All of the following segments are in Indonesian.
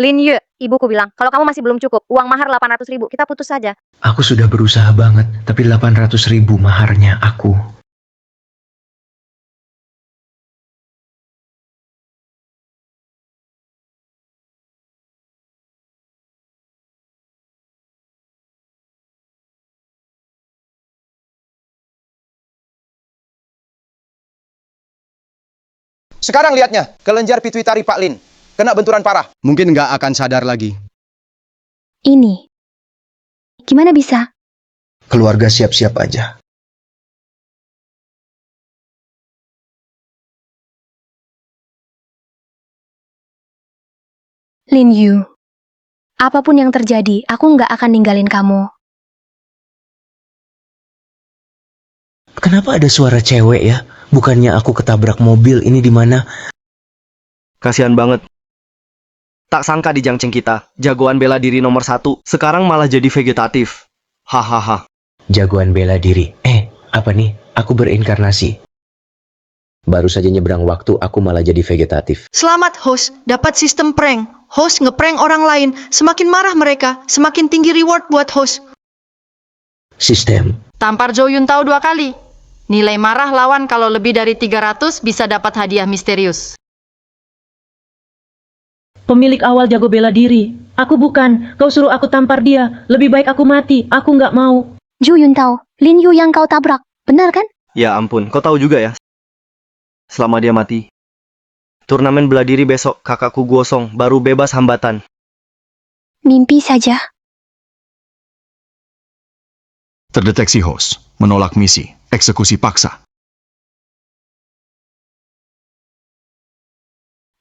Lin Yu, ibuku bilang, kalau kamu masih belum cukup, uang mahar 800.000, kita putus saja. Aku sudah berusaha banget, tapi 800.000 maharnya aku. Sekarang lihatnya, kelenjar pituitari Pak Lin. Kena benturan parah. Mungkin nggak akan sadar lagi. Ini. Gimana bisa? Keluarga siap-siap aja. Lin Yu. Apapun yang terjadi, aku nggak akan ninggalin kamu. Kenapa ada suara cewek ya? Bukannya aku ketabrak mobil, ini di mana? Kasihan banget. Tak sangka di Jangceng kita, jagoan bela diri nomor 1, sekarang malah jadi vegetatif. Hahaha. Jagoan bela diri. Apa nih? Aku berinkarnasi. Baru saja nyebrang waktu, aku malah jadi vegetatif. Selamat host, dapat sistem prank. Host ngeprank orang lain, semakin marah mereka, semakin tinggi reward buat host. Sistem. Tampar Zhou Yuntao 2 kali. Nilai marah lawan kalau lebih dari 300 bisa dapat hadiah misterius. Pemilik awal jago bela diri. Aku bukan. Kau suruh aku tampar dia. Lebih baik aku mati. Aku nggak mau. Zhou Yuntao, Lin Yu yang kau tabrak. Benar kan? Ya ampun, kau tahu juga ya. Selama dia mati. Turnamen bela diri besok, kakakku gosong, baru bebas hambatan. Mimpi saja. Terdeteksi host, menolak misi, eksekusi paksa.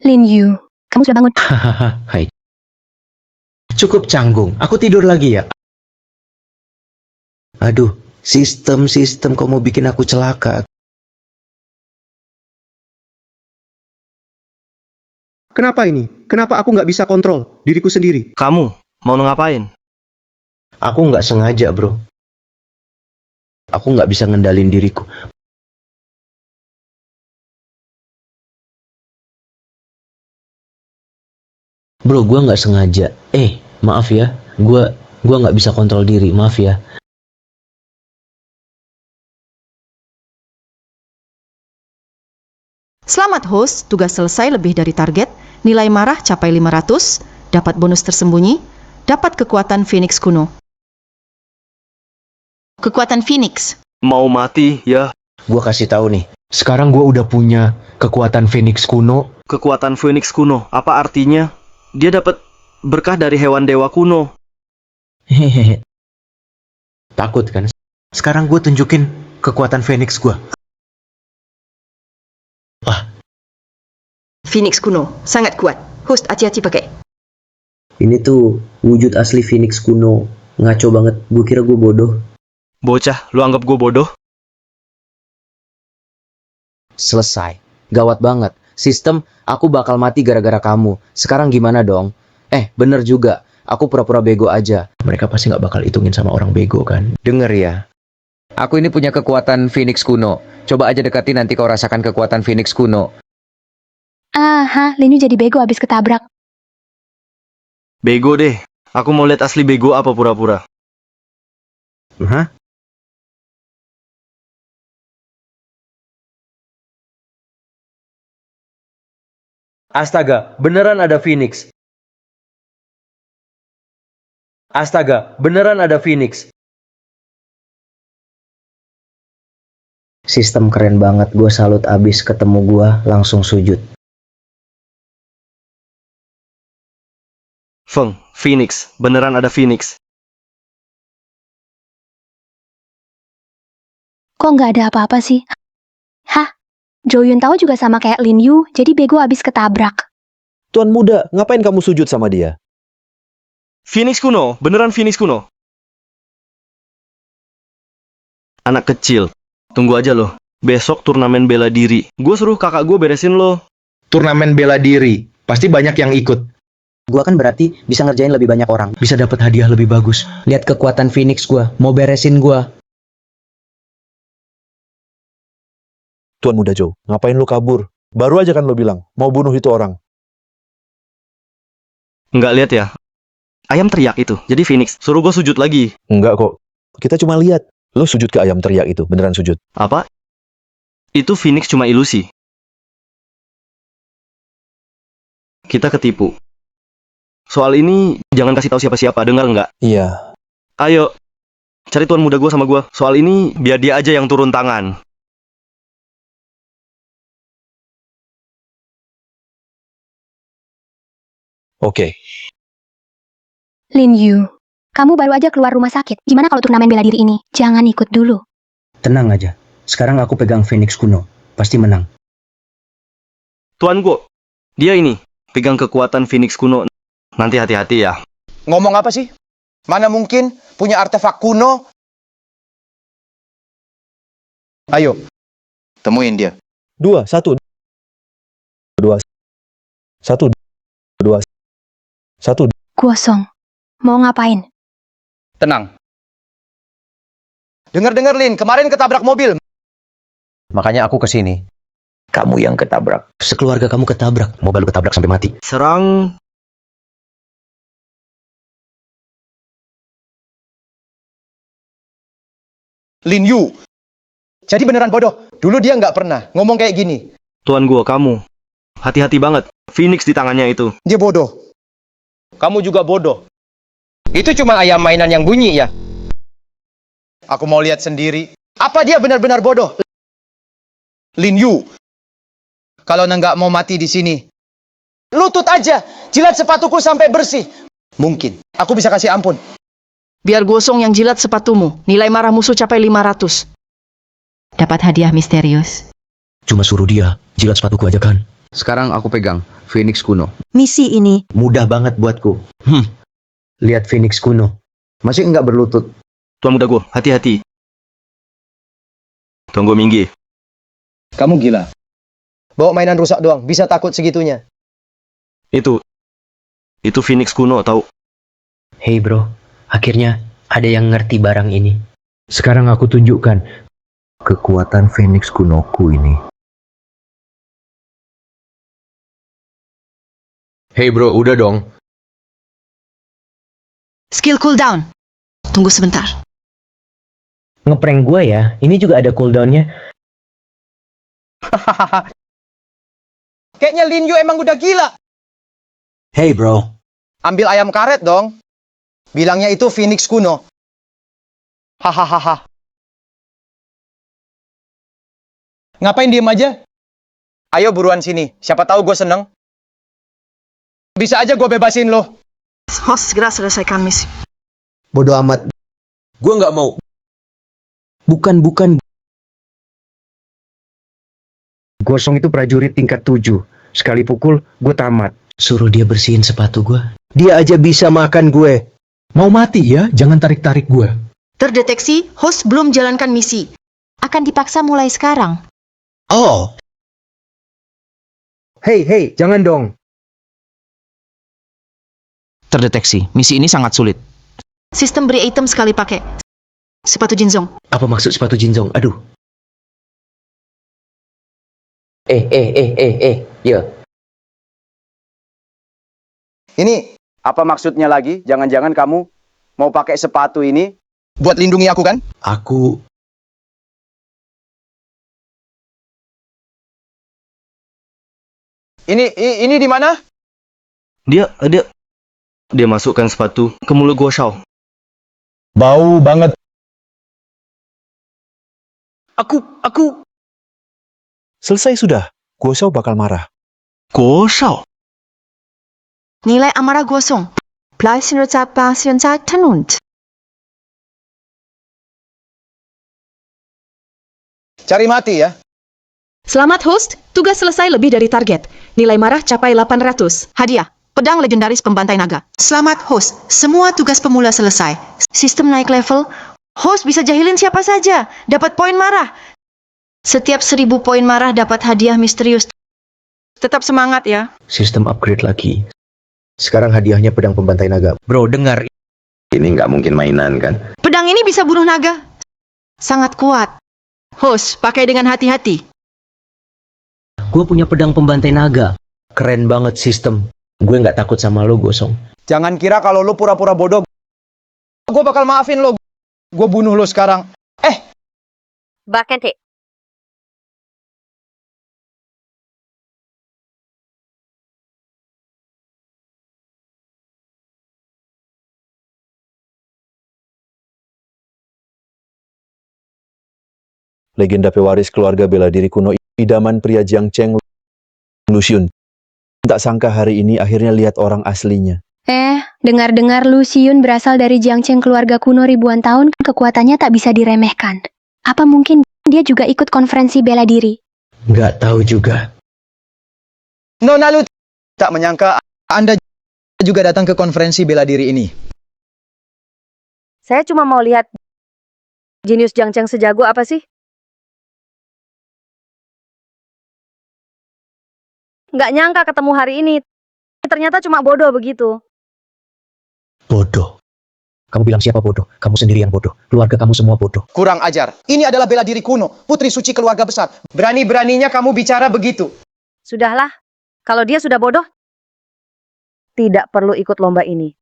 Lin Yu, kamu sudah bangun? Hahaha, hai. Cukup canggung, aku tidur lagi ya. Aduh, sistem kau mau bikin aku celaka. Kenapa ini? Kenapa aku nggak bisa kontrol diriku sendiri? Kamu, mau ngapain? Aku nggak sengaja, bro. Aku nggak bisa ngendalin diriku. Bro, gua nggak sengaja. Maaf ya. Gua nggak bisa kontrol diri. Maaf ya. Selamat host, tugas selesai lebih dari target, nilai marah capai 500, dapat bonus tersembunyi, dapat kekuatan Phoenix kuno. Kekuatan Phoenix. Mau mati, ya. Gua kasih tahu nih. Sekarang gua udah punya kekuatan Phoenix kuno. Kekuatan Phoenix kuno, apa artinya? Dia dapat berkah dari hewan dewa kuno. Hehehe. Takut kan? Sekarang gue tunjukin kekuatan Phoenix gue. Phoenix kuno, sangat kuat. Host, hati-hati pakai. Ini tuh wujud asli Phoenix kuno. Ngaco banget. Gue kira gue bodoh. Bocah, lu anggap gue bodoh? Selesai. Gawat banget. Sistem, aku bakal mati gara-gara kamu. Sekarang gimana dong? Bener juga. Aku pura-pura bego aja. Mereka pasti nggak bakal hitungin sama orang bego kan? Denger ya. Aku ini punya kekuatan Phoenix kuno. Coba aja dekati nanti kau rasakan kekuatan Phoenix kuno. Aha, Lin Yu jadi bego abis ketabrak. Bego deh. Aku mau lihat asli bego apa pura-pura. Hah? Astaga, beneran ada Phoenix. Astaga, beneran ada Phoenix. Sistem keren banget, gue salut abis ketemu gue langsung sujud. Feng, Phoenix. Beneran ada Phoenix. Kok nggak ada apa-apa sih? Hah? Zhou Yuntao juga sama kayak Lin Yu, jadi bego abis ketabrak. Tuan muda, ngapain kamu sujud sama dia? Phoenix kuno, beneran Phoenix kuno. Anak kecil, tunggu aja loh. Besok turnamen bela diri. Gue suruh kakak gue beresin lo. Turnamen bela diri, pasti banyak yang ikut. Gua kan berarti bisa ngerjain lebih banyak orang. Bisa dapat hadiah lebih bagus. Lihat kekuatan Phoenix gua, mau beresin gua. Tuan muda Joe, ngapain lu kabur? Baru aja kan lu bilang, mau bunuh itu orang. Nggak lihat ya? Ayam teriak itu. Jadi Phoenix, suruh gue sujud lagi. Enggak kok. Kita cuma lihat. Lo sujud ke ayam teriak itu. Beneran sujud. Apa? Itu Phoenix cuma ilusi. Kita ketipu. Soal ini jangan kasih tahu siapa-siapa, dengar nggak? Iya. Ayo, cari tuan muda gue sama gue. Soal ini biar dia aja yang turun tangan. Oke. Lin Yu, kamu baru aja keluar rumah sakit. Gimana kalau turnamen bela diri ini? Jangan ikut dulu. Tenang aja. Sekarang aku pegang Phoenix kuno. Pasti menang. Tuan gue, dia ini, pegang kekuatan Phoenix kuno. Nanti hati-hati ya. Ngomong apa sih? Mana mungkin punya artefak kuno? Ayo, temuin dia. 2, 1. 2. 1. 2. 1. Gosong. Mau ngapain? Tenang. Dengar-dengar, Lin, kemarin ketabrak mobil. Makanya aku kesini. Kamu yang ketabrak. Sekeluarga kamu ketabrak. Mobil lu ketabrak sampai mati. Serang. Lin Yu. Jadi beneran bodoh. Dulu dia nggak pernah ngomong kayak gini. Tuan gue, kamu. Hati-hati banget. Phoenix di tangannya itu. Dia bodoh. Kamu juga bodoh. Itu cuma ayam mainan yang bunyi ya. Aku mau lihat sendiri. Apa dia benar-benar bodoh? Lin Yu. Kalau nggak mau mati di sini, lutut aja. Jilat sepatuku sampai bersih. Mungkin. Aku bisa kasih ampun. Biar gosong yang jilat sepatumu. Nilai marah musuh capai 500. Dapat hadiah misterius. Cuma suruh dia jilat sepatuku aja kan. Sekarang aku pegang Phoenix kuno. Misi ini Mudah banget buatku. Lihat Phoenix kuno. Masih nggak berlutut. Tuan muda gue, hati-hati. Tuan gue Minggi. Kamu gila. Bawa mainan rusak doang. Bisa takut segitunya. Itu Phoenix kuno, tahu? Hey bro, akhirnya ada yang ngerti barang ini. Sekarang aku tunjukkan kekuatan Phoenix kunoku ini. Hey bro, udah dong. Skill cooldown. Tunggu sebentar. Ngeprank gua ya, ini juga ada cooldownnya. Kayaknya Lin Yu emang udah gila. Hey bro. Ambil ayam karet dong. Bilangnya itu Phoenix kuno. Hahaha. Ngapain diem aja? Ayo buruan sini. Siapa tahu gue seneng. Bisa aja gue bebasin lo. Host, segera selesaikan misi. Bodoh amat. Gua nggak mau. Bukan. Gosong itu prajurit tingkat 7. Sekali pukul, gue tamat. Suruh dia bersihin sepatu gue. Dia aja bisa makan gue. Mau mati ya, jangan tarik-tarik gue. Terdeteksi, host belum jalankan misi. Akan dipaksa mulai sekarang. Oh. Hey, jangan dong. Terdeteksi, misi ini sangat sulit. Sistem beri item sekali pakai. Sepatu Jinzong. Apa maksud sepatu Jinzong? Aduh. Ya. Ini apa maksudnya lagi? Jangan-jangan kamu mau pakai sepatu ini buat lindungi aku kan? Aku... Ini di mana? Dia masukkan sepatu ke mulut Guo Shao. Bau banget. Aku... Selesai sudah. Guo Shao bakal marah. Guo Shao? Nilai amarah gosong. Cari mati ya. Selamat host, tugas selesai lebih dari target. Nilai marah capai 800. Hadiah, pedang legendaris pembantai naga. Selamat host, semua tugas pemula selesai. Sistem naik level, host bisa jahilin siapa saja. Dapat poin marah. Setiap 1000 poin marah dapat hadiah misterius. Tetap semangat ya. Sistem upgrade lagi. Sekarang hadiahnya pedang pembantai naga. Bro, dengar. Ini nggak mungkin mainan kan? Pedang ini bisa bunuh naga. Sangat kuat. Host, pakai dengan hati-hati. Gue punya pedang pembantai naga. Keren banget sistem. Gue nggak takut sama lo, Gosong. Jangan kira kalau lu pura-pura bodoh, gue bakal maafin lo. Gue bunuh lo sekarang. Bakente. Legenda pewaris keluarga bela diri kuno idaman pria Jiang Cheng Lu Xun. Tak sangka hari ini akhirnya lihat orang aslinya. Dengar-dengar Lu Xun berasal dari Jiangcheng keluarga kuno ribuan tahun, kekuatannya tak bisa diremehkan. Apa mungkin dia juga ikut konferensi bela diri? Nggak tahu juga. Nona Lu tak menyangka Anda juga datang ke konferensi bela diri ini. Saya cuma mau lihat jenius Jiang Cheng sejago apa sih? Nggak nyangka ketemu hari ini. Ternyata cuma bodoh begitu. Bodoh. Kamu bilang siapa bodoh? Kamu sendiri yang bodoh. Keluarga kamu semua bodoh. Kurang ajar. Ini adalah bela diri kuno, putri suci keluarga besar. Berani-beraninya kamu bicara begitu. Sudahlah. Kalau dia sudah bodoh, tidak perlu ikut lomba ini.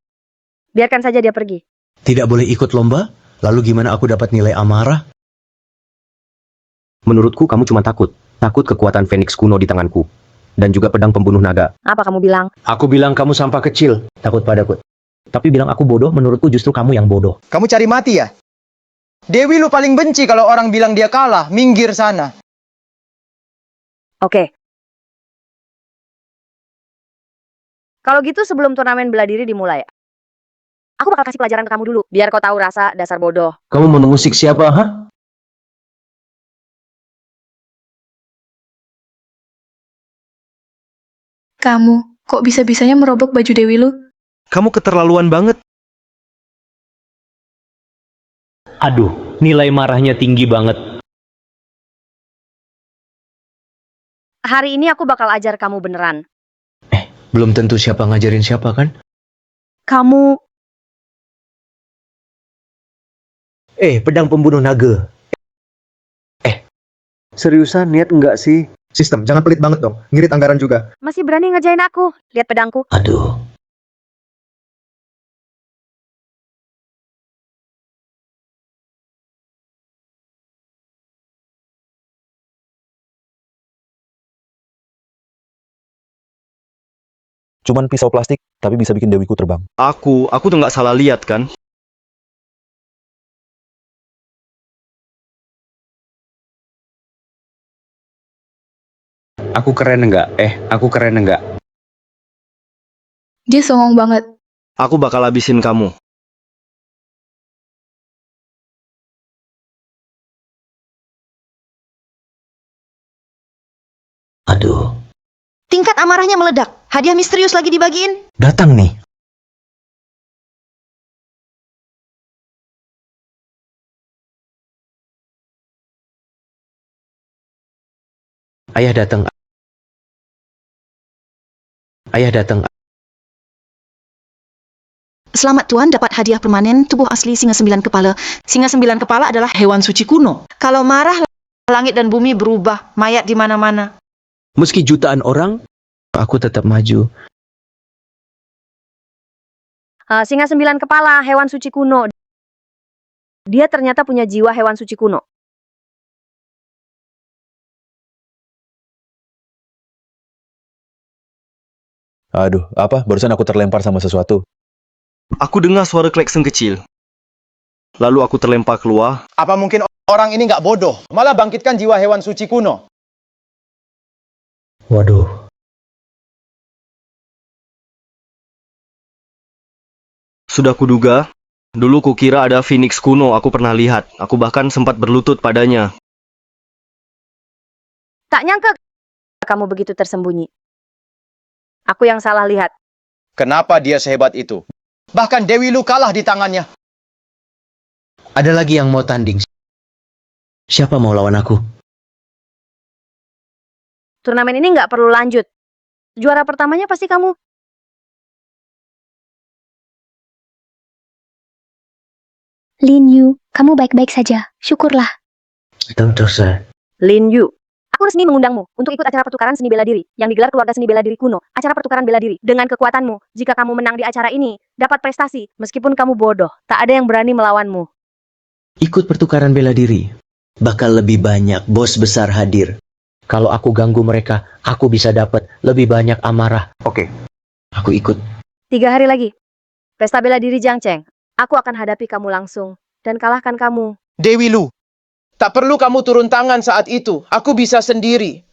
Biarkan saja dia pergi. Tidak boleh ikut lomba? Lalu gimana aku dapat nilai amarah? Menurutku kamu cuma takut. Takut kekuatan Phoenix kuno di tanganku. Dan juga pedang pembunuh naga. Apa kamu bilang? Aku bilang kamu sampah kecil. Takut padaku. Tapi bilang aku bodoh, menurutku justru kamu yang bodoh. Kamu cari mati ya? Dewi lu paling benci kalau orang bilang dia kalah. Minggir sana. Oke. Kalau gitu sebelum turnamen bela diri dimulai, aku bakal kasih pelajaran ke kamu dulu. Biar kau tahu rasa dasar bodoh. Kamu mau mengusik siapa, ha? Kamu, kok bisa-bisanya merobek baju Dewi lu? Kamu keterlaluan banget. Aduh, nilai marahnya tinggi banget. Hari ini aku bakal ajar kamu beneran. Belum tentu siapa ngajarin siapa, kan? Kamu... Pedang pembunuh naga. Seriusan niat enggak sih? Sistem, jangan pelit banget dong. Ngirit anggaran juga. masih berani ngerjain aku. Lihat pedangku. Aduh. Cuman pisau plastik, tapi bisa bikin Dewiku terbang. Aku tuh nggak salah lihat kan? Aku keren enggak? Aku keren enggak? Dia songong banget. Aku bakal habisin kamu. Aduh. Tingkat amarahnya meledak. Hadiah misterius lagi dibagiin. Datang nih. Ayah datang. Ayah datang. Selamat Tuan dapat hadiah permanen tubuh asli singa 9 kepala. Singa 9 kepala adalah hewan suci kuno. Kalau marah, langit dan bumi berubah. Mayat di mana-mana. Meski jutaan orang, aku tetap maju. Singa 9 kepala, hewan suci kuno. Dia ternyata punya jiwa hewan suci kuno. Aduh, apa? Barusan aku terlempar sama sesuatu. Aku dengar suara klakson kecil. Lalu aku terlempar keluar. Apa mungkin orang ini nggak bodoh? Malah bangkitkan jiwa hewan suci kuno. Waduh. Sudah kuduga. Dulu kukira ada Phoenix kuno, aku pernah lihat. Aku bahkan sempat berlutut padanya. Tak nyangka kamu begitu tersembunyi. Aku yang salah lihat. Kenapa dia sehebat itu? Bahkan Dewi lu kalah di tangannya. Ada lagi yang mau tanding. Siapa mau lawan aku? Turnamen ini nggak perlu lanjut. Juara pertamanya pasti kamu. Lin Yu, kamu baik-baik saja. Syukurlah. Tentu saja. Lin Yu. Aku resmi mengundangmu untuk ikut acara pertukaran seni bela diri yang digelar keluarga seni bela diri kuno. Acara pertukaran bela diri. Dengan kekuatanmu, jika kamu menang di acara ini, dapat prestasi. Meskipun kamu bodoh, tak ada yang berani melawanmu. Ikut pertukaran bela diri. Bakal lebih banyak bos besar hadir. Kalau aku ganggu mereka, aku bisa dapat lebih banyak amarah. Oke, aku ikut. 3 hari lagi. Pesta bela diri Jiang Cheng. Aku akan hadapi kamu langsung dan kalahkan kamu. Dewi Lu, tak perlu kamu turun tangan saat itu. Aku bisa sendiri.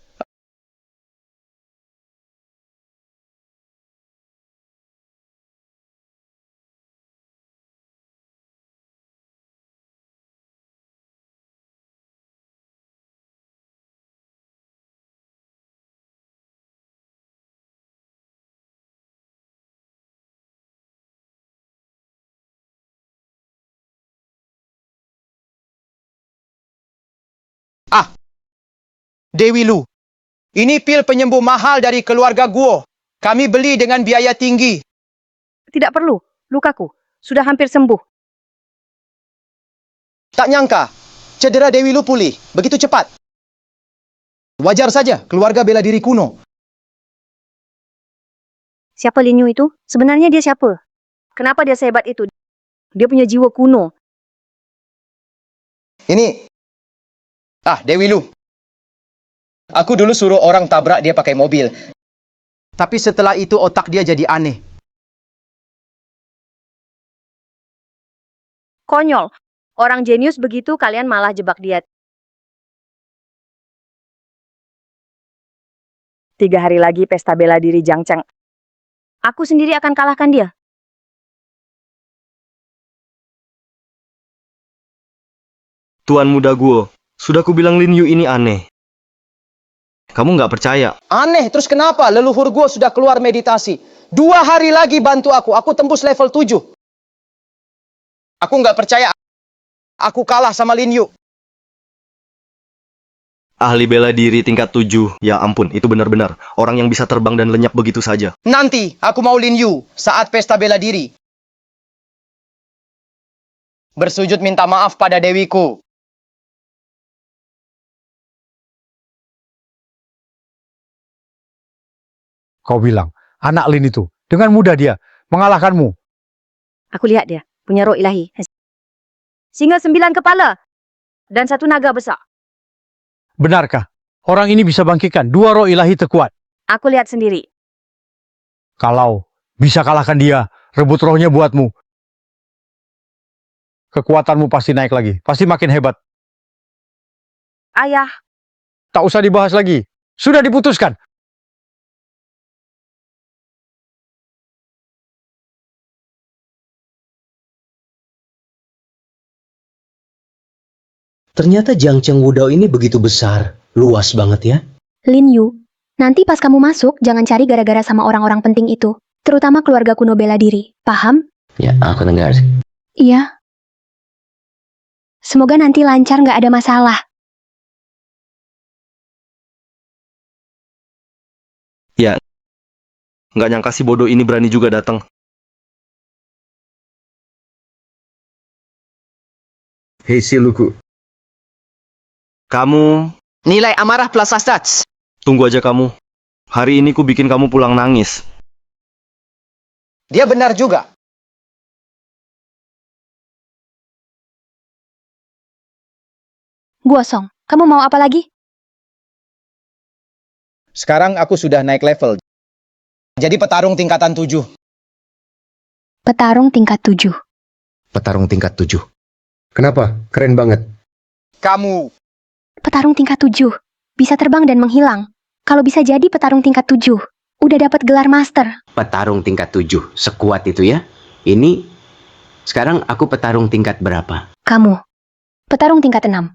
Dewi Lu, ini pil penyembuh mahal dari keluarga Guo. Kami beli dengan biaya tinggi. Tidak perlu. Lukaku sudah hampir sembuh. Tak nyangka, cedera Dewi Lu pulih begitu cepat. Wajar saja, keluarga bela diri kuno. Siapa Lin Yu itu? Sebenarnya dia siapa? Kenapa dia sehebat itu? Dia punya jiwa kuno. Ini, Dewi Lu. Aku dulu suruh orang tabrak dia pakai mobil. Tapi setelah itu otak dia jadi aneh. Konyol. Orang jenius begitu kalian malah jebak dia. 3 hari lagi pesta bela diri Jiang Cheng. Aku sendiri akan kalahkan dia. Tuan muda Guo, sudah kubilang Lin Yu ini aneh. Kamu nggak percaya? Aneh, terus kenapa? Leluhur gua sudah keluar meditasi. 2 hari lagi bantu aku tembus level 7. Aku nggak percaya aku kalah sama Lin Yu. Ahli bela diri tingkat 7. Ya ampun, itu benar-benar orang yang bisa terbang dan lenyap begitu saja. Nanti aku mau Lin Yu saat pesta bela diri. Bersujud minta maaf pada dewiku. Kau bilang, anak Lin itu, dengan mudah dia mengalahkanmu. Aku lihat dia punya roh ilahi. Singa 9 kepala dan 1 naga besar. Benarkah? Orang ini bisa bangkitkan 2 roh ilahi terkuat. Aku lihat sendiri. Kalau bisa kalahkan dia, rebut rohnya buatmu. Kekuatanmu pasti naik lagi, pasti makin hebat. Ayah, Tak usah dibahas lagi, sudah diputuskan. Ternyata Jiang Cheng Wudao ini begitu besar. Luas banget ya. Lin Yu, nanti pas kamu masuk, jangan cari gara-gara sama orang-orang penting itu. Terutama keluarga kuno bela diri. Paham? Ya, aku dengar. Iya. Semoga nanti lancar nggak ada masalah. Ya, nggak nyangka si bodoh ini berani juga datang. Hei si Luku, Kamu, Nilai amarah plus stats. tunggu aja kamu. Hari ini ku bikin kamu pulang nangis. Dia benar juga. Guosong, kamu mau apa lagi? Sekarang aku sudah naik level. Jadi petarung tingkatan 7. Petarung tingkat 7. Petarung tingkat 7. kenapa? Keren banget. Kamu, Petarung tingkat 7. Bisa terbang dan menghilang. Kalau bisa jadi petarung tingkat 7. Udah dapat gelar master. Petarung tingkat 7. Sekuat itu ya. Ini, sekarang aku petarung tingkat berapa? Kamu. Petarung tingkat 6.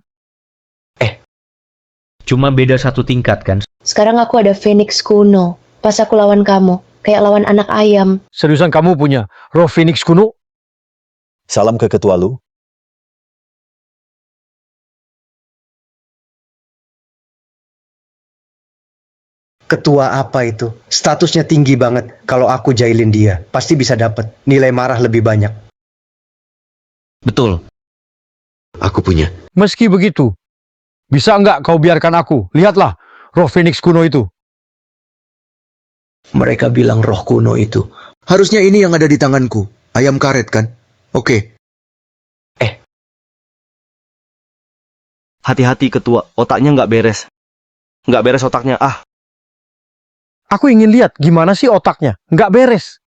Cuma beda 1 tingkat kan? sekarang aku ada Phoenix kuno. Pas aku lawan kamu, kayak lawan anak ayam. Seriusan kamu punya roh Phoenix kuno? Salam ke ketua Lu. Ketua apa itu? Statusnya tinggi banget. Kalau aku jailin dia, pasti bisa dapat nilai marah lebih banyak. Betul. Aku punya. Meski begitu, Bisa enggak kau biarkan aku? Lihatlah, roh Phoenix kuno itu. Mereka bilang roh kuno itu. Harusnya ini yang ada di tanganku. Ayam karet kan? Oke. Hati-hati ketua, otaknya nggak beres. Nggak beres otaknya, ah. Aku ingin lihat gimana sih otaknya. Nggak beres.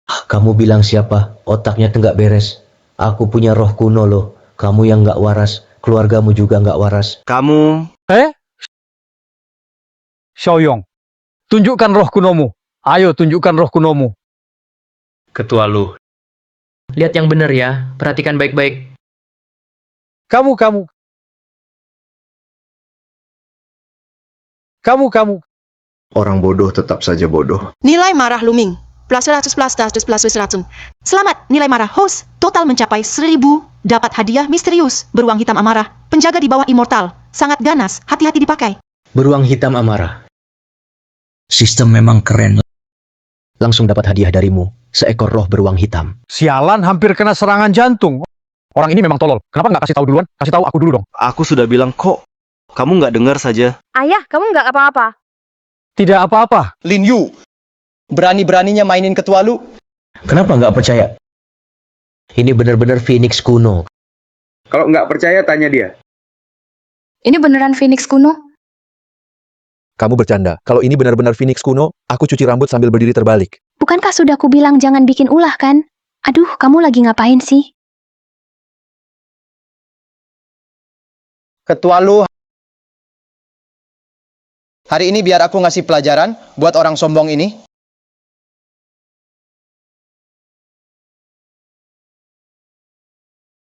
Kamu bilang siapa? Otaknya tuh nggak beres. Aku punya roh kuno loh. Kamu yang nggak waras. Keluargamu juga nggak waras. Kamu... Xiaoyong, tunjukkan roh kunomu. Ayo tunjukkan roh kunomu. Ketua Lu. Lihat yang benar ya, perhatikan baik-baik. Kamu. Orang bodoh tetap saja bodoh. Nilai marah Luming. Plus 100 plus 100 plus 100. Selamat, nilai marah host. Total mencapai 1000. Dapat hadiah misterius. Beruang hitam amarah. Penjaga di bawah immortal. Sangat ganas, hati-hati dipakai. Beruang hitam amarah. Sistem memang keren. Langsung dapat hadiah darimu. Seekor roh beruang hitam. Sialan, hampir kena serangan jantung. Orang ini memang tolol. Kenapa nggak kasih tahu duluan? Kasih tahu aku dulu dong. Aku sudah bilang kok. Kamu nggak dengar saja. Ayah, kamu nggak apa-apa. Tidak apa-apa. Lin Yu, berani-beraninya mainin ketua lu. Kenapa nggak percaya? Ini benar-benar Phoenix kuno. Kalau nggak percaya, tanya dia. Ini beneran Phoenix kuno? Kamu bercanda. Kalau ini benar-benar Phoenix kuno, aku cuci rambut sambil berdiri terbalik. Bukankah sudah ku bilang jangan bikin ulah kan? Aduh, kamu lagi ngapain sih? Ketua lu, hari ini biar aku ngasih pelajaran buat orang sombong ini.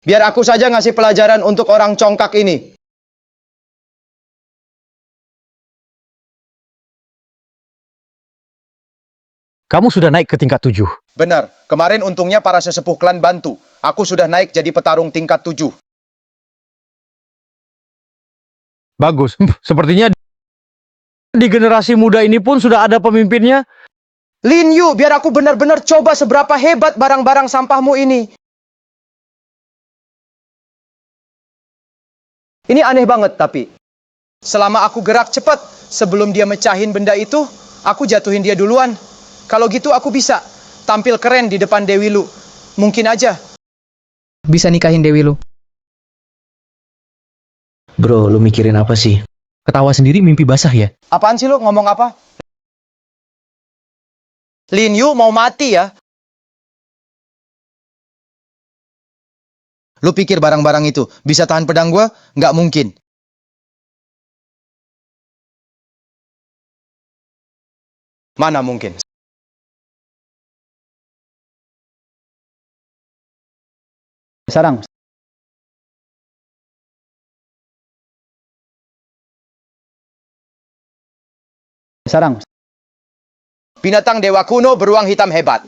Biar aku saja ngasih pelajaran untuk orang congkak ini. Kamu sudah naik ke tingkat 7. Benar, kemarin untungnya para sesepuh klan bantu. Aku sudah naik jadi petarung tingkat 7. Bagus. Sepertinya di generasi muda ini pun sudah ada pemimpinnya. Lin Yu, biar aku benar-benar coba seberapa hebat barang-barang sampahmu ini. Ini aneh banget tapi. Selama aku gerak cepat, sebelum dia mecahin benda itu, aku jatuhin dia duluan. Kalau gitu aku bisa tampil keren di depan Dewi Lu. Mungkin aja. Bisa nikahin Dewi Lu. Bro, lu mikirin apa sih? Ketawa sendiri mimpi basah ya? Apaan sih lu ngomong apa? Lin Yu mau mati ya? Lu pikir barang-barang itu bisa tahan pedang gua? Nggak mungkin. Mana mungkin? Sarang. Sarang. Binatang dewa kuno beruang hitam hebat.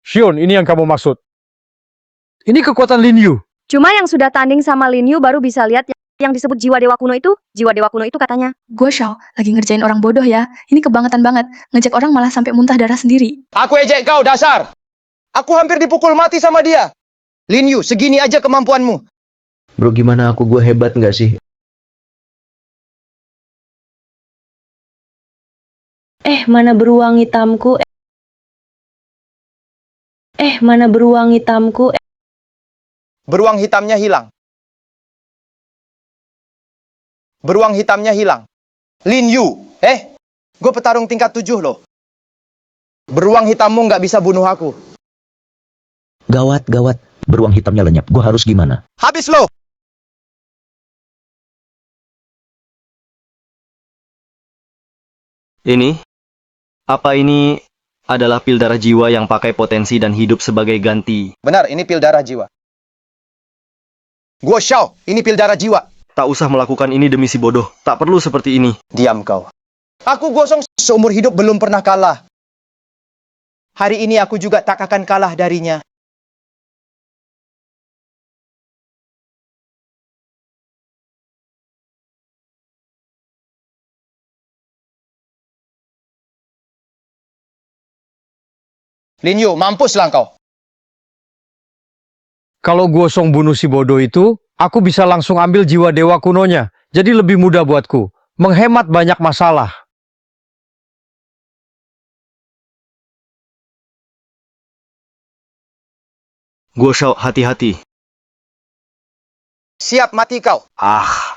Xion, ini yang kamu maksud. Ini kekuatan Lin Yu. Cuma yang sudah tanding sama Lin Yu baru bisa lihat yang disebut jiwa dewa kuno itu. Jiwa dewa kuno itu katanya. Gue Xiao, lagi ngerjain orang bodoh ya. Ini kebangetan banget. Ngejek orang malah sampai muntah darah sendiri. Aku ejek kau, dasar! Aku hampir dipukul mati sama dia. Lin Yu, segini aja kemampuanmu. Bro, gimana aku? Gue hebat nggak sih? Mana beruang hitamku? Mana beruang hitamku? Beruang hitamnya hilang. Beruang hitamnya hilang. Lin Yu, gue petarung tingkat 7 loh. Beruang hitammu nggak bisa bunuh aku. Gawat, gawat. Beruang hitamnya lenyap. Gue harus gimana? Habis lo! Ini? Apa ini adalah pil darah jiwa yang pakai potensi dan hidup sebagai ganti? Benar, ini pil darah jiwa. Gue Xiao, ini pil darah jiwa. Tak usah melakukan ini demi si bodoh. Tak perlu seperti ini. Diam kau. Aku gosong seumur hidup belum pernah kalah. Hari ini aku juga tak akan kalah darinya. Lin Yu, mampuslah engkau. Kalau gosong bunuh si bodoh itu, aku bisa langsung ambil jiwa dewa kunonya. Jadi lebih mudah buatku. Menghemat banyak masalah. Guo Shao, hati-hati. Siap mati kau. Ah,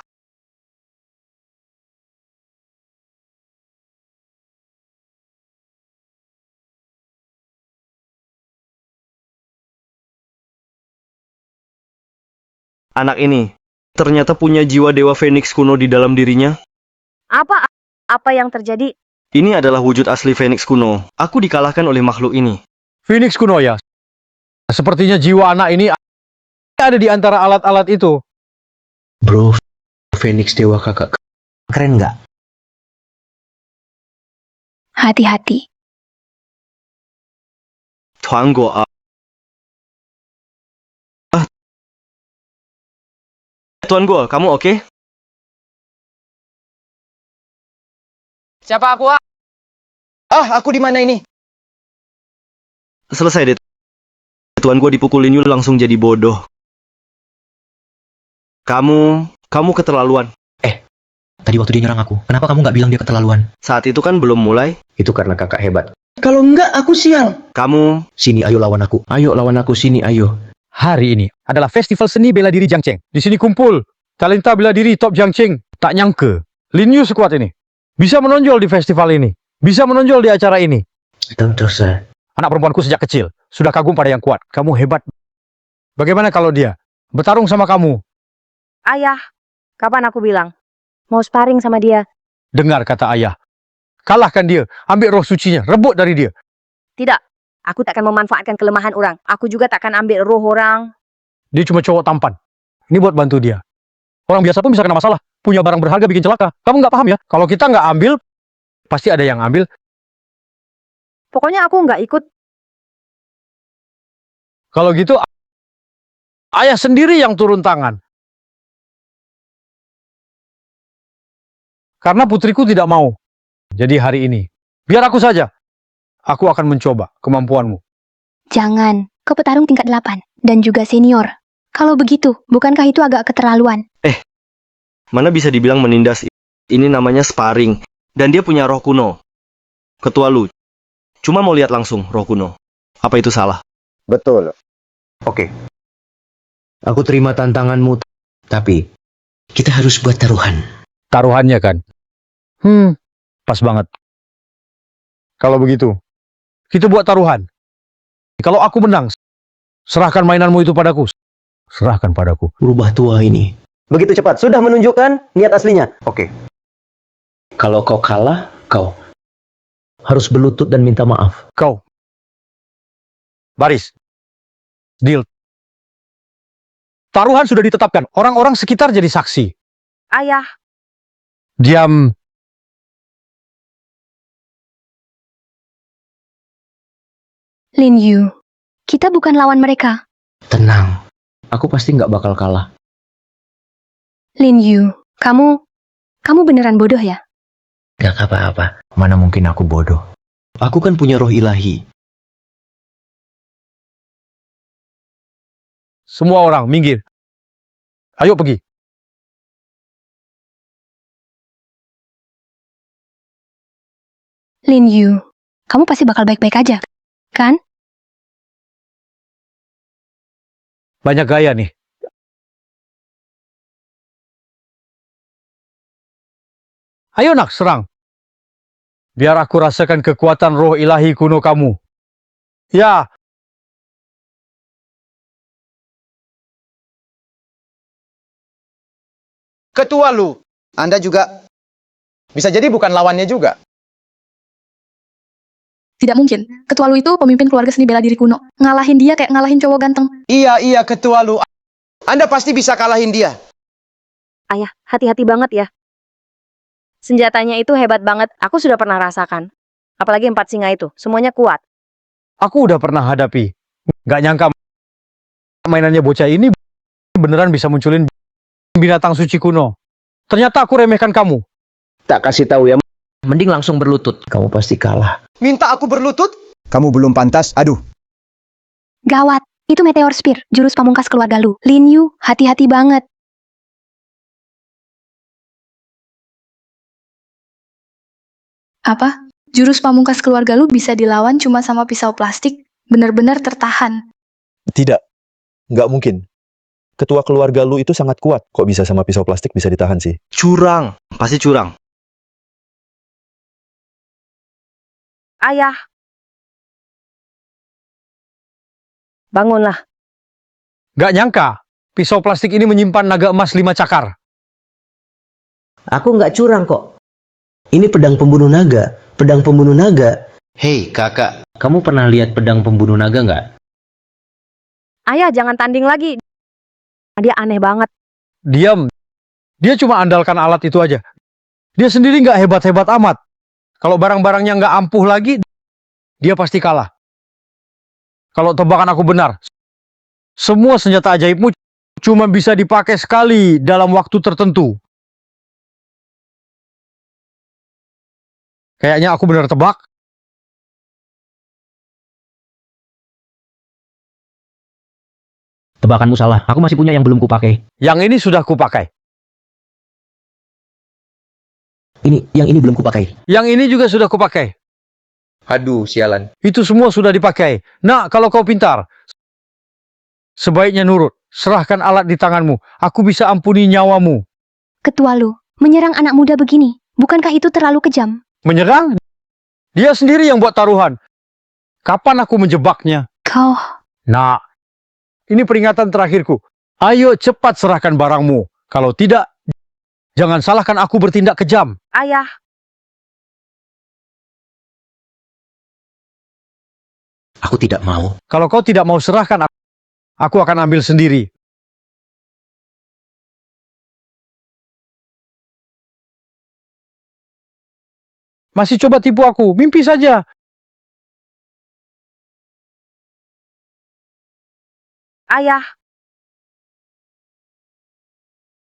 anak ini ternyata punya jiwa dewa Phoenix kuno di dalam dirinya. Apa yang terjadi? Ini adalah wujud asli Phoenix kuno. Aku dikalahkan oleh makhluk ini. Phoenix kuno ya. Sepertinya jiwa anak ini ada di antara alat-alat itu. Bro, Phoenix Dewa kakak. Keren nggak? Hati-hati. Tuan Guo, Tuan Guo, kamu oke? Siapa aku? Aku di mana ini? Selesai deh. Tuan Guo dipukulin Yu langsung jadi bodoh. Kamu keterlaluan. Tadi waktu dia nyerang aku, kenapa kamu nggak bilang dia keterlaluan? Saat itu kan belum mulai. Itu karena kakak hebat. Kalau enggak, aku sial. Kamu Sini, ayo lawan aku. Ayo lawan aku, sini, ayo. Hari ini adalah festival seni bela diri Jiangcheng. Di sini kumpul talenta bela diri top Jiangcheng. Tak nyangka, Lin Yu sekuat ini bisa menonjol di festival ini, bisa menonjol di acara ini. Tentu saja. Anak perempuanku sejak kecil sudah kagum pada yang kuat. Kamu hebat. Bagaimana kalau dia bertarung sama kamu? Ayah, kapan aku bilang mau sparring sama dia? Dengar kata ayah. Kalahkan dia, ambil roh sucinya, rebut dari dia. Tidak, aku takkan memanfaatkan kelemahan orang. Aku juga takkan ambil roh orang. Dia cuma cowok tampan. Ini buat bantu dia. Orang biasa pun bisa kena masalah. Punya barang berharga bikin celaka. Kamu nggak paham ya? Kalau kita nggak ambil, pasti ada yang ambil. Pokoknya aku nggak ikut. Kalau gitu, ayah sendiri yang turun tangan. Karena putriku tidak mau. Jadi hari ini, biar aku saja. Aku akan mencoba kemampuanmu. Jangan, kau petarung tingkat 8 dan juga senior. Kalau begitu, bukankah itu agak keterlaluan? mana bisa dibilang menindas? Ini namanya sparring. Dan dia punya roh kuno. Ketua lu, cuma mau lihat langsung roh kuno. Apa itu salah? Betul. Oke. Aku terima tantanganmu, tapi kita harus buat taruhan. Taruhannya kan? Pas banget. Kalau begitu, kita buat taruhan. Kalau aku menang, serahkan mainanmu itu padaku. Serahkan padaku. Rubah tua ini. Begitu cepat, sudah menunjukkan niat aslinya. Oke. Kalau kau kalah, kau harus berlutut dan minta maaf. Kau. Baris. Deal. Taruhan sudah ditetapkan. Orang-orang sekitar jadi saksi. Ayah, Diam. Lin Yu, kita bukan lawan mereka. Tenang. Aku pasti nggak bakal kalah. Lin Yu, kamu beneran bodoh ya? Gak apa-apa. Mana mungkin aku bodoh. Aku kan punya roh ilahi. Semua orang minggir. Ayo pergi. Lin Yu, kamu pasti bakal baik-baik aja, kan? Banyak gaya nih. Ayo nak, serang. Biar aku rasakan kekuatan roh ilahi kuno kamu. Ya. Ketua Lu, Anda juga bisa jadi bukan lawannya juga. Tidak mungkin. Ketua Lu itu pemimpin keluarga seni bela diri kuno. Ngalahin dia kayak ngalahin cowok ganteng. Iya, Ketua Lu. Anda pasti bisa kalahin dia. ayah, hati-hati banget ya. Senjatanya itu hebat banget. Aku sudah pernah rasakan. Apalagi 4 singa itu. Semuanya kuat. Aku udah pernah hadapi. Gak nyangka mainannya bocah ini beneran bisa munculin binatang suci kuno. Ternyata aku remehkan kamu. Tak kasih tahu ya. Mending langsung berlutut. Kamu pasti kalah. Minta aku berlutut? Kamu belum pantas, aduh. Gawat, itu Meteor Spear, jurus pamungkas keluarga Lu. Lin Yu, hati-hati banget. Apa? Jurus pamungkas keluarga lu bisa dilawan cuma sama pisau plastik? Benar-benar tertahan. Tidak, nggak mungkin. Ketua keluarga lu itu sangat kuat. Kok bisa sama pisau plastik bisa ditahan sih? Curang, pasti curang. Ayah. Bangunlah. Gak nyangka, pisau plastik ini menyimpan naga emas 5 cakar. Aku nggak curang kok. Ini pedang pembunuh naga. Pedang pembunuh naga. Hei kakak, kamu pernah lihat pedang pembunuh naga nggak? Ayah, jangan tanding lagi. Dia aneh banget. Diam. Dia cuma andalkan alat itu aja. Dia sendiri nggak hebat-hebat amat. Kalau barang-barangnya nggak ampuh lagi, dia pasti kalah. Kalau tebakan aku benar, semua senjata ajaibmu cuma bisa dipakai sekali dalam waktu tertentu. Kayaknya aku benar tebak. Tebakanmu salah. Aku masih punya yang belum kupakai. Yang ini sudah kupakai. Yang ini belum kupakai. Yang ini juga sudah kupakai. Aduh, sialan. Itu semua sudah dipakai. Nah, kalau kau pintar, sebaiknya nurut. Serahkan alat di tanganmu. Aku bisa ampuni nyawamu. Ketua Lu, menyerang anak muda begini, bukankah itu terlalu kejam? Menyerang? Dia sendiri yang buat taruhan. Kapan aku menjebaknya? Kau... Nah, ini peringatan terakhirku. Ayo cepat serahkan barangmu. Kalau tidak, jangan salahkan aku bertindak kejam. Ayah. Aku tidak mau. Kalau kau tidak mau serahkan, aku akan ambil sendiri. Masih coba tipu aku, mimpi saja. Ayah.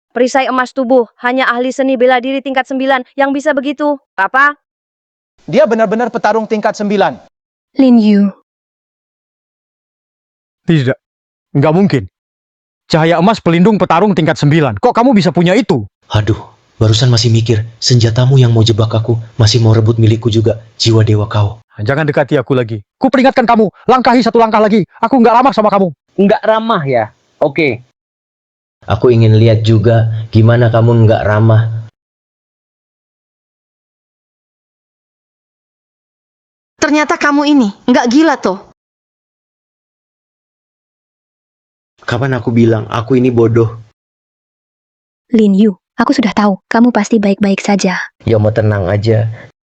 Perisai emas tubuh, hanya ahli seni bela diri tingkat 9 yang bisa begitu. Apa? Dia benar-benar petarung tingkat 9. Lin Yu. Tidak, nggak mungkin. Cahaya emas pelindung petarung tingkat 9. Kok kamu bisa punya itu? Aduh, barusan masih mikir. Senjatamu yang mau jebak aku, masih mau rebut milikku juga. Jiwa dewa kau. Jangan dekati aku lagi. Ku peringatkan kamu, langkahi 1 langkah lagi. Aku nggak ramah sama kamu. Nggak ramah ya? Oke. Aku ingin lihat juga gimana kamu nggak ramah. Ternyata kamu ini nggak gila toh. Kapan aku bilang aku ini bodoh? Lin Yu, aku sudah tahu, kamu pasti baik-baik saja. Ya mau tenang aja.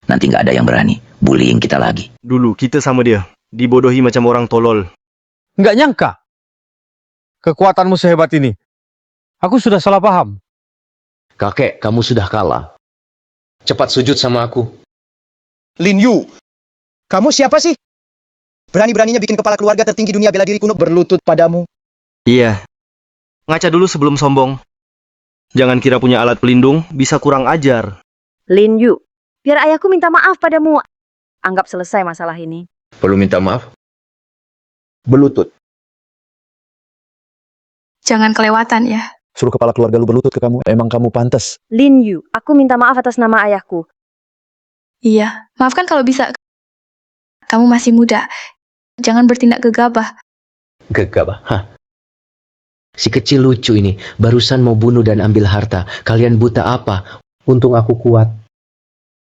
Nanti nggak ada yang berani bullying kita lagi. Dulu kita sama dia, dibodohi macam orang tolol. Nggak nyangka. Kekuatanmu sehebat ini. Aku sudah salah paham. Kakek, kamu sudah kalah. Cepat sujud sama aku. Lin Yu, kamu siapa sih? Berani-beraninya bikin kepala keluarga tertinggi dunia bela diri kuno berlutut padamu. Iya. Ngaca dulu sebelum sombong. Jangan kira punya alat pelindung, bisa kurang ajar. Lin Yu, biar ayahku minta maaf padamu. Anggap selesai masalah ini. Perlu minta maaf? Berlutut. Jangan kelewatan ya. Suruh kepala keluarga lu berlutut ke kamu. Emang kamu pantas. Lin Yu, aku minta maaf atas nama ayahku. Iya, maafkan kalau bisa. Kamu masih muda. Jangan bertindak gegabah. Gegabah, hah? Si kecil lucu ini, barusan mau bunuh dan ambil harta. Kalian buta apa? Untung aku kuat.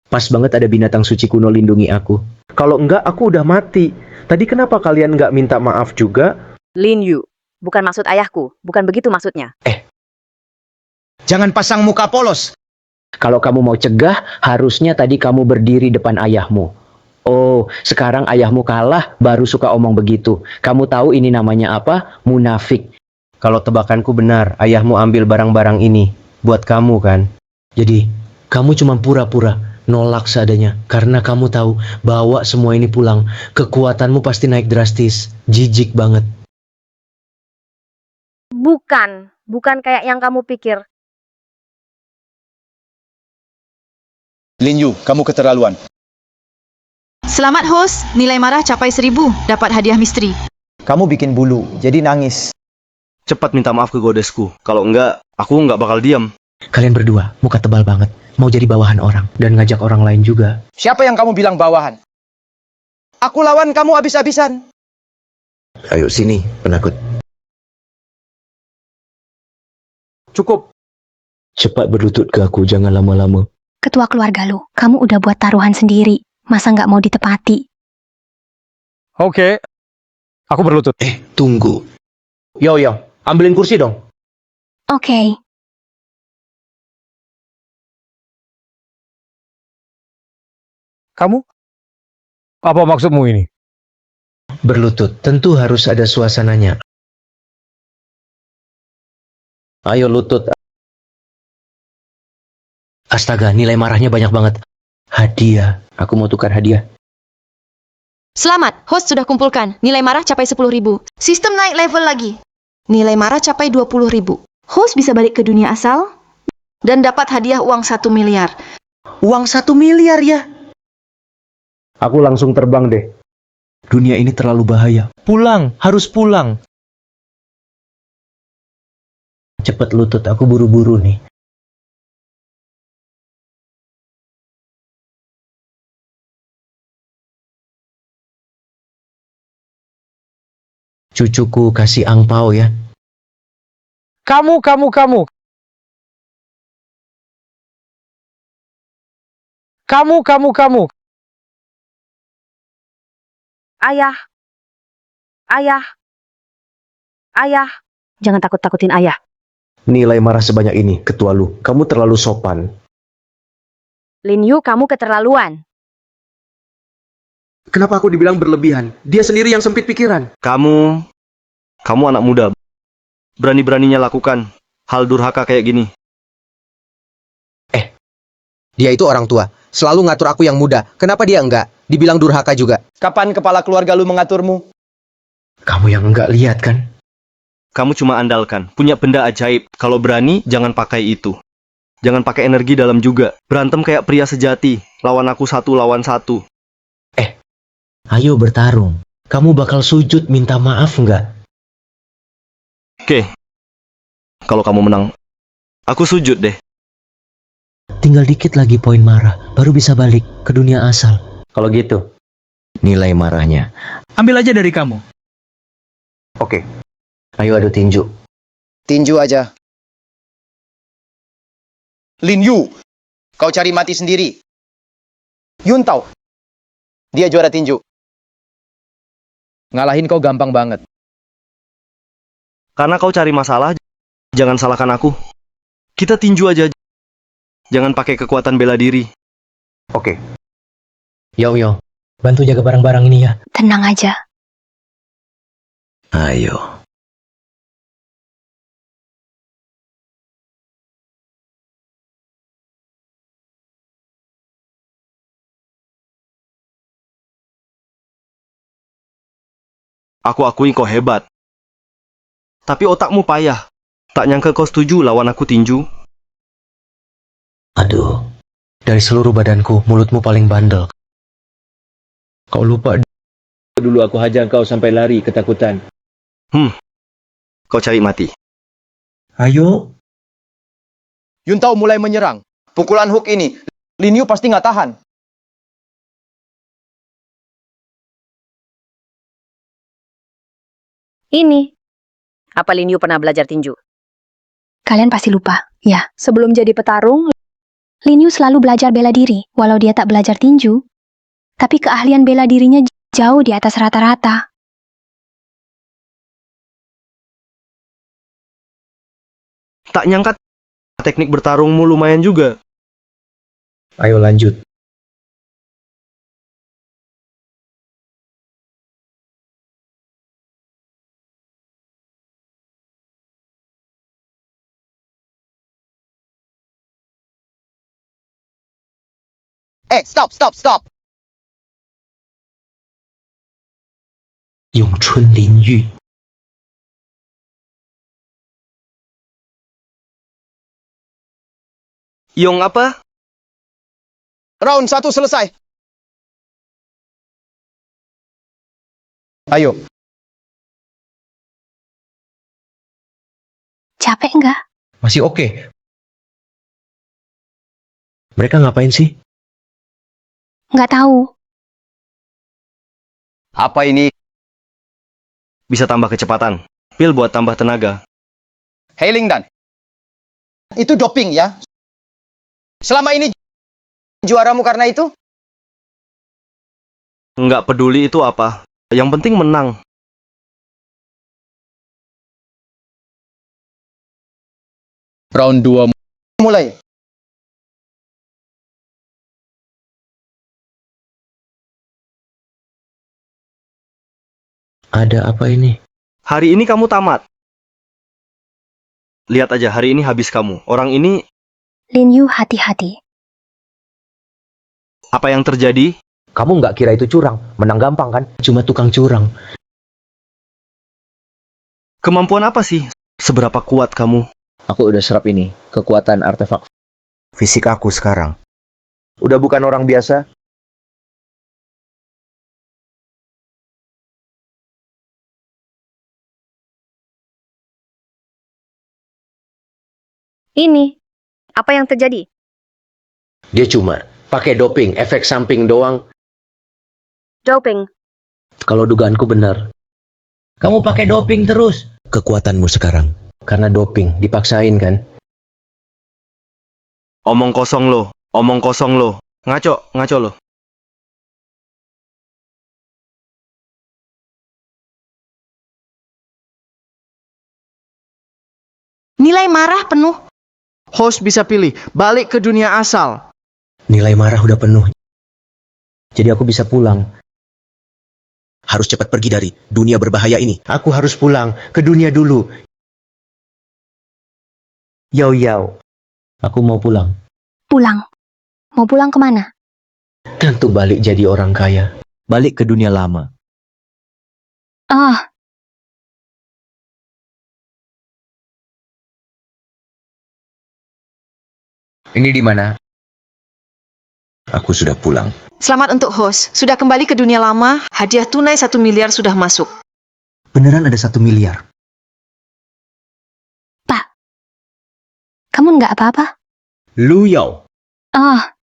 Pas banget ada binatang suci kuno lindungi aku. Kalau enggak, aku udah mati. Tadi kenapa kalian nggak minta maaf juga? Lin Yu, bukan maksud ayahku. Bukan begitu maksudnya. Jangan pasang muka polos. Kalau kamu mau cegah, harusnya tadi kamu berdiri depan ayahmu. Oh, sekarang ayahmu kalah, baru suka omong begitu. Kamu tahu ini namanya apa? Munafik. Kalau tebakanku benar, ayahmu ambil barang-barang ini. Buat kamu kan? Jadi, kamu cuma pura-pura nolak seadanya. Karena kamu tahu, bawa semua ini pulang. Kekuatanmu pasti naik drastis. Jijik banget. Bukan kayak yang kamu pikir. Lin Yu, kamu keterlaluan. Selamat host, nilai marah capai 1000, dapat hadiah misteri. Kamu bikin bulu, jadi nangis. Cepat minta maaf ke godesku. Kalau enggak, aku enggak bakal diam. Kalian berdua, muka tebal banget. Mau jadi bawahan orang dan ngajak orang lain juga. Siapa yang kamu bilang bawahan? Aku lawan kamu habis-habisan. Ayo sini, penakut. Cukup. Cepat berlutut ke aku, jangan lama-lama. Ketua keluarga lu, kamu udah buat taruhan sendiri. Masa nggak mau ditepati? Oke. Aku berlutut. Tunggu. Yo, ambilin kursi dong. Oke. Kamu? Apa maksudmu ini? Berlutut, tentu harus ada suasananya. Ayo lutut. Astaga, nilai marahnya banyak banget. Hadiah. Aku mau tukar hadiah. Selamat, host sudah kumpulkan. Nilai marah capai 10.000. Sistem naik level lagi. Nilai marah capai 20.000. Host bisa balik ke dunia asal dan dapat hadiah uang 1 miliar. Uang 1 miliar ya? Aku langsung terbang deh. Dunia ini terlalu bahaya. Pulang, harus pulang. Cepet lutut, aku buru-buru nih. Cucuku kasih angpau ya. Kamu. Kamu. Ayah. Ayah. Ayah. Jangan takut-takutin ayah. Nilai marah sebanyak ini, ketua lu. Kamu terlalu sopan. Lin Yu, kamu keterlaluan. Kenapa aku dibilang berlebihan? Dia sendiri yang sempit pikiran. Kamu anak muda. Berani-beraninya lakukan hal durhaka kayak gini. Dia itu orang tua. Selalu ngatur aku yang muda. Kenapa dia enggak? Dibilang durhaka juga. Kapan kepala keluarga lu mengaturmu? Kamu yang enggak lihat kan? Kamu cuma andalkan. Punya benda ajaib. Kalau berani, jangan pakai itu. Jangan pakai energi dalam juga. Berantem kayak pria sejati. Lawan aku 1 lawan 1. Ayo bertarung. Kamu bakal sujud minta maaf enggak? Oke. Kalau kamu menang, aku sujud deh. Tinggal dikit lagi poin marah. Baru bisa balik ke dunia asal. Kalau gitu, nilai marahnya. Ambil aja dari kamu. Oke. Ayo adu tinju. Tinju aja. Lin Yu, kau cari mati sendiri. Yun Tao, dia juara tinju. Ngalahin kau gampang banget. Karena kau cari masalah, jangan salahkan aku. Kita tinju aja. Jangan pakai kekuatan bela diri. Oke. Yo, bantu jaga barang-barang ini ya. Tenang aja. Ayo. Aku akui kau hebat. Tapi otakmu payah. Tak nyangka kau setuju lawan aku tinju. Aduh. Dari seluruh badanku, mulutmu paling bandel. Kau lupa dulu aku hajar kau sampai lari ketakutan. Kau cari mati. Ayo. Yun Tao mulai menyerang. Pukulan hook ini, Lin Yu pasti nggak tahan. Ini. Apa Lin Yu pernah belajar tinju? Kalian pasti lupa. Ya, sebelum jadi petarung, Lin Yu selalu belajar bela diri, walau dia tak belajar tinju. Tapi keahlian bela dirinya jauh di atas rata-rata. Tak nyangka teknik bertarungmu lumayan juga. Ayo lanjut. Stop. Yung Chun Lin Yu. Yong apa? Round 1 selesai. Ayo, Capek nggak? Masih oke. Mereka ngapain sih? Nggak tahu. apa ini? Bisa tambah kecepatan. Pil buat tambah tenaga. Hei Lingdan, itu doping ya? Selama ini juaramu karena itu? Nggak peduli itu apa. Yang penting menang. Round 2 mulai. Ada apa ini? Hari ini kamu tamat. Lihat aja, hari ini habis kamu. Orang ini, Lin Yu, hati-hati. apa yang terjadi? Kamu nggak kira itu curang? Menang gampang kan? Cuma tukang curang. Kemampuan apa sih? Seberapa kuat kamu? Aku udah serap ini. Kekuatan artefak fisik aku sekarang. Udah bukan orang biasa. Ini, apa yang terjadi? Dia cuma pakai doping, efek samping doang. Doping. Kalau dugaanku benar. Kamu pakai doping terus. Kekuatanmu sekarang. Karena doping, dipaksain kan? Omong kosong lo. Omong kosong lo. Ngaco, ngaco lo. Nilai marah penuh. Host bisa pilih, balik ke dunia asal. Nilai marah udah penuh. Jadi aku bisa pulang. Harus cepat pergi dari dunia berbahaya ini. Aku harus pulang ke dunia dulu. Yao Yao. Aku mau pulang. Pulang. Mau pulang kemana? Tentu balik jadi orang kaya. Balik ke dunia lama. Ah, Ini di mana? Aku sudah pulang. Selamat untuk host. Sudah kembali ke dunia lama, hadiah tunai 1 miliar sudah masuk. Beneran ada 1 miliar. Pak. Kamu nggak apa-apa? Lu Yao. Ah,